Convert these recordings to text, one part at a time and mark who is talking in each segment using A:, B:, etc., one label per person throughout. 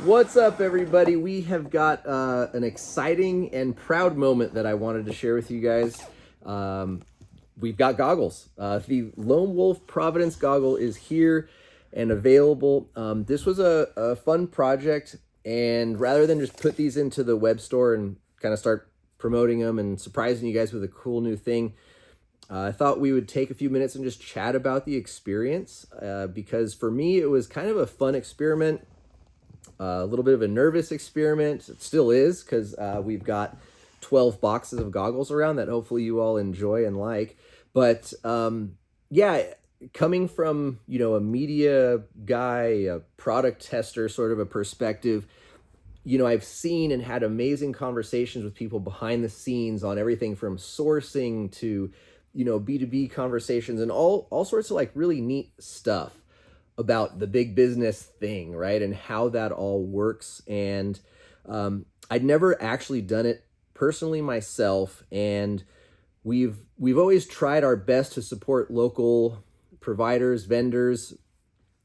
A: What's up, everybody? We have got an exciting and proud moment that I wanted to share with you guys. Um, we've got goggles. The Loam Wolf Providence goggle is here and available. This was a fun project, and rather than just put these into the web store and kind of start promoting them and surprising you guys with a cool new thing, I thought we would take a few minutes and just chat about the experience because for me, it was kind of a fun experiment. A little bit of a nervous experiment. It still is because we've got 12 boxes of goggles around that hopefully you all enjoy and like. But yeah, coming from, a media guy, a product tester sort of a perspective, I've seen and had amazing conversations with people behind the scenes on everything from sourcing to, B2B conversations and all sorts of like really neat stuff about the big business thing, right? And how that all works. And I'd never actually done it personally myself. And we've always tried our best to support local providers, vendors.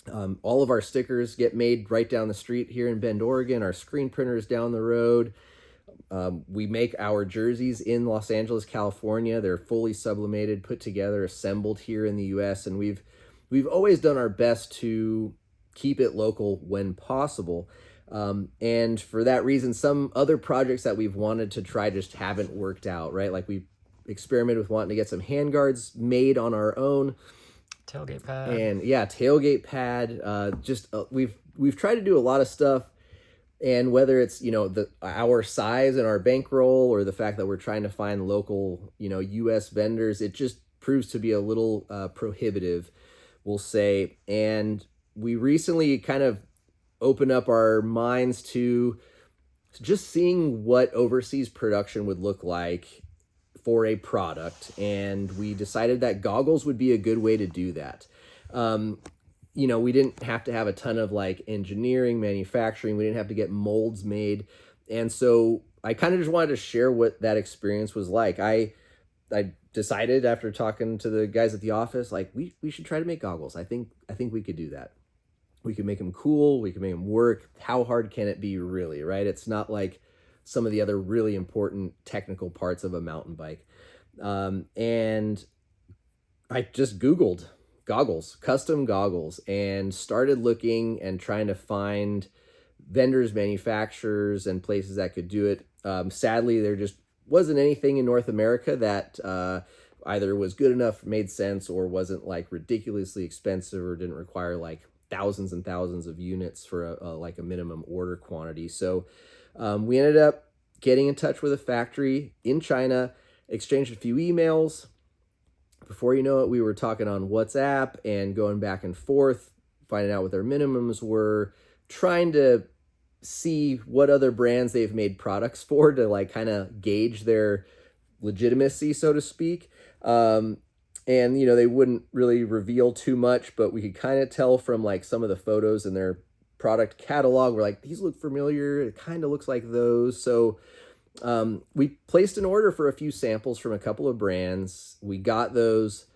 A: All of our stickers get made right down the street here in Bend, Oregon. Our screen printers down the road. We make our jerseys in Los Angeles, California. They're fully sublimated, put together, assembled here in the US. And we've always done our best to keep it local when possible. And for that reason, some other projects that we've wanted to try just haven't worked out, right? Like we experimented with wanting to get some handguards made on our own.
B: Tailgate pad.
A: And yeah, tailgate pad. We've tried to do a lot of stuff. And whether it's, our size and our bankroll or the fact that we're trying to find local, US vendors, it just proves to be a little prohibitive, we'll say. And we recently kind of opened up our minds to just seeing what overseas production would look like for a product. And we decided that goggles would be a good way to do that. We didn't have to have a ton of like engineering, manufacturing. We didn't have to get molds made. And so I kind of just wanted to share what that experience was like. I decided after talking to the guys at the office, like we should try to make goggles. I think we could do that. We could make them cool. We could make them work. How hard can it be, really, right? It's not like some of the other really important technical parts of a mountain bike. And I just Googled goggles, custom goggles, and started looking and trying to find vendors, manufacturers, and places that could do it. Sadly, there just wasn't anything in North America that either was good enough, made sense, or wasn't like ridiculously expensive or didn't require like thousands and thousands of units for a minimum order quantity. So we ended up getting in touch with a factory in China, exchanged a few emails. Before you know it, we were talking on WhatsApp and going back and forth, finding out what their minimums were, trying to see what other brands they've made products for to like kind of gauge their legitimacy, so to speak. And, they wouldn't really reveal too much, but we could kind of tell from like some of the photos in their product catalog. We're like, these look familiar. It kind of looks like those. So we placed an order for a few samples from a couple of brands. We got those,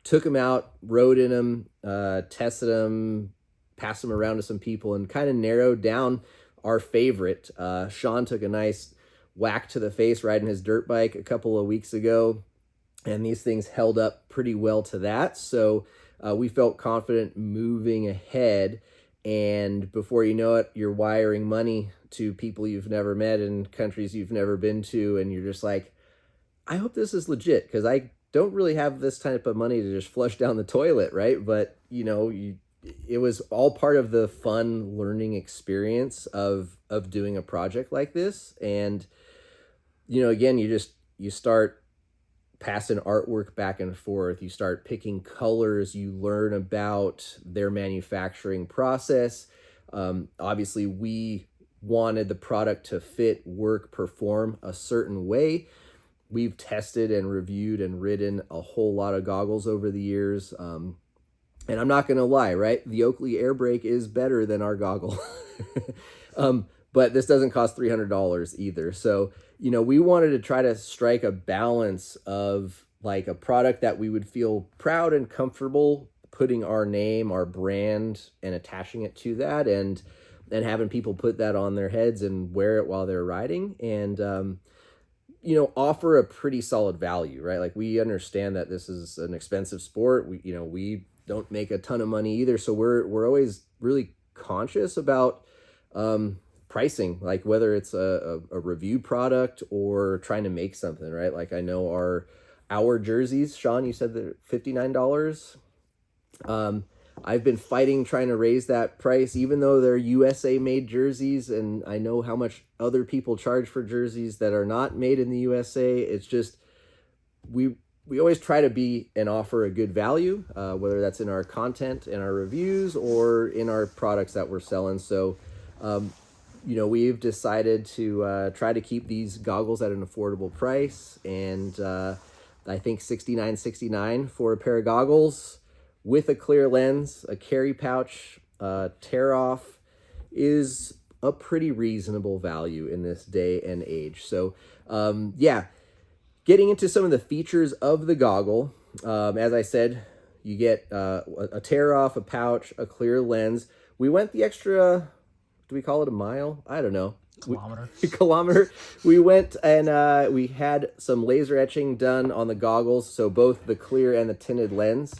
A: took them out, rode in them, tested them, passed them around to some people, and kind of narrowed down our favorite. Sean took a nice whack to the face riding his dirt bike a couple of weeks ago, and these things held up pretty well to that. So we felt confident moving ahead. And before you know it, you're wiring money to people you've never met in countries you've never been to. And you're just like, I hope this is legit, because I don't really have this type of money to just flush down the toilet, right? But, it was all part of the fun learning experience of doing a project like this. And, again, you start passing artwork back and forth. You start picking colors. You learn about their manufacturing process. Obviously, we wanted the product to fit, work, perform a certain way. We've tested and reviewed and ridden a whole lot of goggles over the years. And I'm not going to lie, right? The Oakley Air Brake is better than our goggle. But this doesn't cost $300 either. So, we wanted to try to strike a balance of like a product that we would feel proud and comfortable putting our name, our brand, and attaching it to that, and having people put that on their heads and wear it while they're riding, and offer a pretty solid value, right? Like, we understand that this is an expensive sport. We don't make a ton of money either, so we're always really conscious about pricing, like whether it's a review product or trying to make something, right? Like, I know our jerseys, Sean, you said they're $59. I've been fighting trying to raise that price, even though they're USA made jerseys, and I know how much other people charge for jerseys that are not made in the USA. It's just, we always try to be and offer a good value, whether that's in our content, in our reviews, or in our products that we're selling. So, we've decided to try to keep these goggles at an affordable price, and I think $69.69 for a pair of goggles with a clear lens, a carry pouch, tear off, is a pretty reasonable value in this day and age. So, getting into some of the features of the goggle, as I said, you get a tear off, a pouch, a clear lens. We went the extra, do we call it a mile? I don't know. Kilometer. We went and we had some laser etching done on the goggles, so both the clear and the tinted lens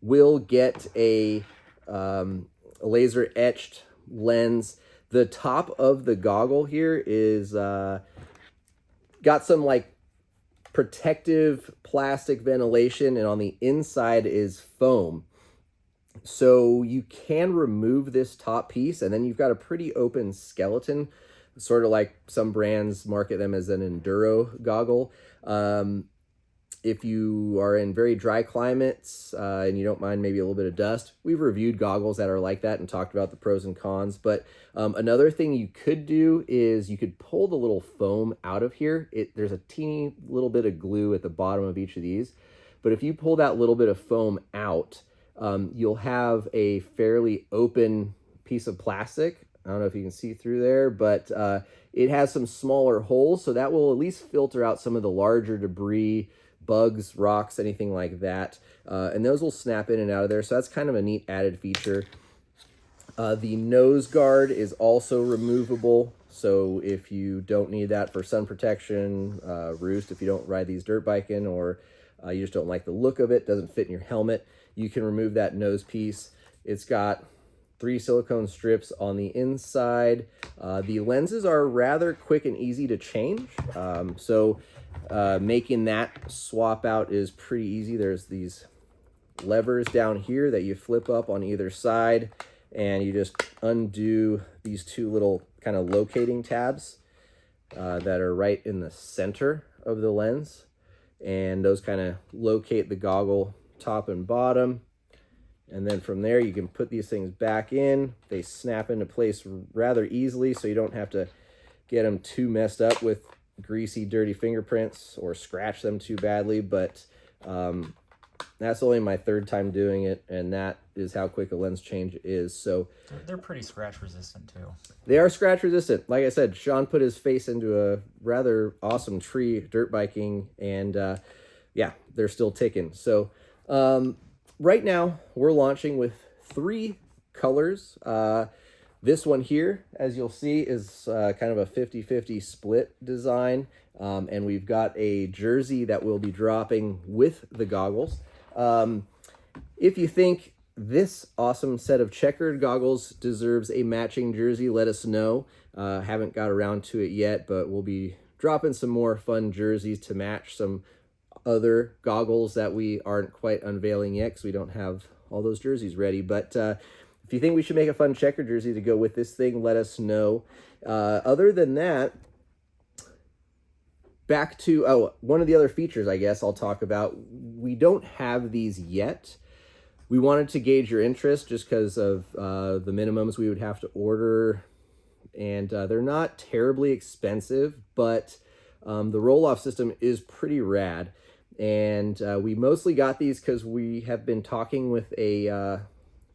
A: will get a laser etched lens. The top of the goggle here is got some like protective plastic ventilation, and on the inside is foam. So you can remove this top piece, and then you've got a pretty open skeleton, sort of like some brands market them as an enduro goggle. If you are in very dry climates and you don't mind maybe a little bit of dust, we've reviewed goggles that are like that and talked about the pros and cons. But another thing you could do is you could pull the little foam out of here. There's a teeny little bit of glue at the bottom of each of these. But if you pull that little bit of foam out, you'll have a fairly open piece of plastic. I don't know if you can see through there, but it has some smaller holes, so that will at least filter out some of the larger debris, bugs, rocks, anything like that. And those will snap in and out of there, so that's kind of a neat added feature. The nose guard is also removable, so if you don't need that for sun protection, roost, if you don't ride these dirt biking, or you just don't like the look of it, doesn't fit in your helmet, you can remove that nose piece. It's got 3 silicone strips on the inside. The lenses are rather quick and easy to change, so making that swap out is pretty easy. There's these levers down here that you flip up on either side, and you just undo these 2 little kind of locating tabs that are right in the center of the lens, and those kind of locate the goggle top and bottom. And then from there you can put these things back in. They snap into place rather easily, so you don't have to get them too messed up with greasy, dirty fingerprints or scratch them too badly. But that's only my 3rd time doing it, and that is how quick a lens change is. So
B: they're pretty scratch resistant too.
A: They are scratch resistant. Like I said, Sean put his face into a rather awesome tree dirt biking, and yeah, they're still ticking. So right now we're launching with 3 colors. This one here, as you'll see, is kind of a 50-50 split design, and we've got a jersey that we'll be dropping with the goggles. If you think this awesome set of checkered goggles deserves a matching jersey, let us know. Haven't got around to it yet, but we'll be dropping some more fun jerseys to match some other goggles that we aren't quite unveiling yet because we don't have all those jerseys ready. But if you think we should make a fun checker jersey to go with this thing, let us know. Other than that, back to one of the other features I guess I'll talk about. We don't have these yet. We wanted to gauge your interest just because of the minimums we would have to order, and they're not terribly expensive, but the roll-off system is pretty rad. And we mostly got these because we have been talking with a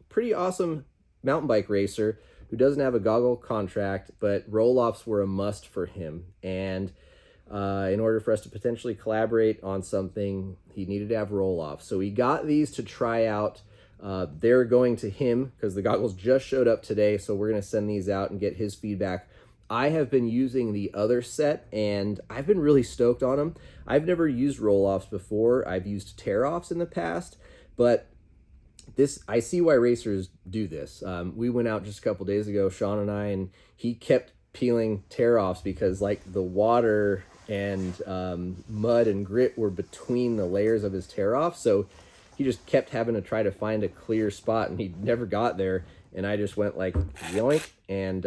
A: pretty awesome mountain bike racer who doesn't have a goggle contract, but roll-offs were a must for him. And in order for us to potentially collaborate on something, he needed to have roll-offs. So we got these to try out They're going to him because the goggles just showed up today, so we're going to send these out and get his feedback. I have been using the other set, and I've been really stoked on them. I've never used roll-offs before. I've used tear-offs in the past, but I see why racers do this. We went out just a couple days ago, Sean and I, and he kept peeling tear-offs because like the water and mud and grit were between the layers of his tear-off, so he just kept having to try to find a clear spot, and he never got there. And I just went like yoink, and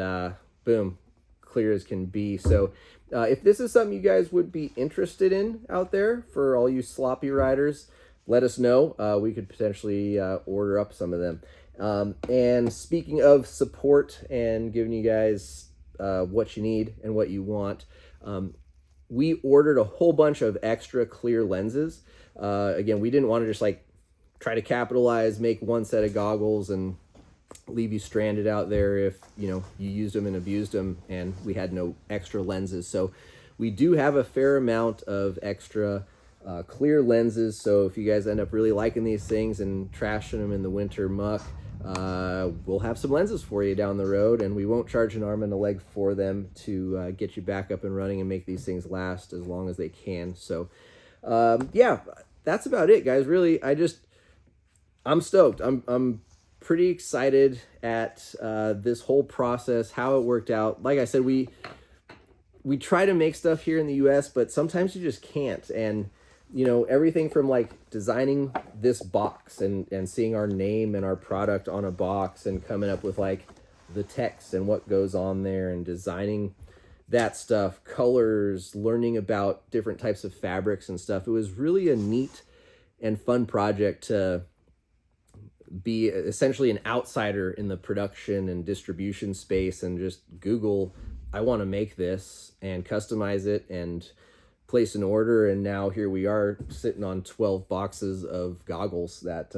A: boom, clear as can be. So if this is something you guys would be interested in out there for all you sloppy riders, let us know. We could potentially order up some of them. And speaking of support and giving you guys what you need and what you want, we ordered a whole bunch of extra clear lenses. Again, we didn't want to just like try to capitalize, make one set of goggles and leave you stranded out there if you used them and abused them and we had no extra lenses. So we do have a fair amount of extra clear lenses, so if you guys end up really liking these things and trashing them in the winter muck, we'll have some lenses for you down the road, and we won't charge an arm and a leg for them to get you back up and running and make these things last as long as they can. So yeah, that's about it, guys. Really, I'm stoked. I'm pretty excited at this whole process, how it worked out. Like I said, we try to make stuff here in the US, but sometimes you just can't. And everything from like designing this box and seeing our name and our product on a box and coming up with like the text and what goes on there and designing that stuff, colors, learning about different types of fabrics and stuff. It was really a neat and fun project to be essentially an outsider in the production and distribution space and just Google, I want to make this, and customize it and place an order. And now here we are sitting on 12 boxes of goggles that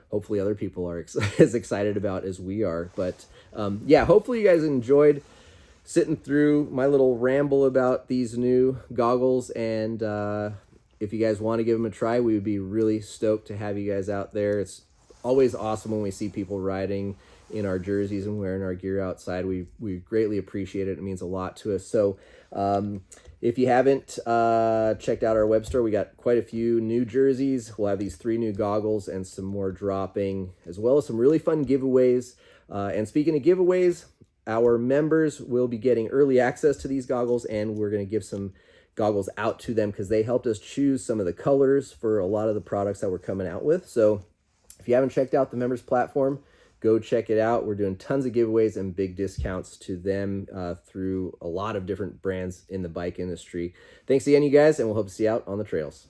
A: hopefully other people are as excited about as we are. But yeah, hopefully you guys enjoyed sitting through my little ramble about these new goggles. And if you guys want to give them a try, we would be really stoked to have you guys out there. It's always awesome when we see people riding in our jerseys and wearing our gear outside. We greatly appreciate it. It means a lot to us. So if you haven't checked out our web store, we got quite a few new jerseys. We'll have these 3 new goggles and some more dropping, as well as some really fun giveaways. And speaking of giveaways, our members will be getting early access to these goggles, and we're going to give some goggles out to them because they helped us choose some of the colors for a lot of the products that we're coming out with. So if you haven't checked out the members platform, go check it out. We're doing tons of giveaways and big discounts to them through a lot of different brands in the bike industry. Thanks again, you guys, and we'll hope to see you out on the trails.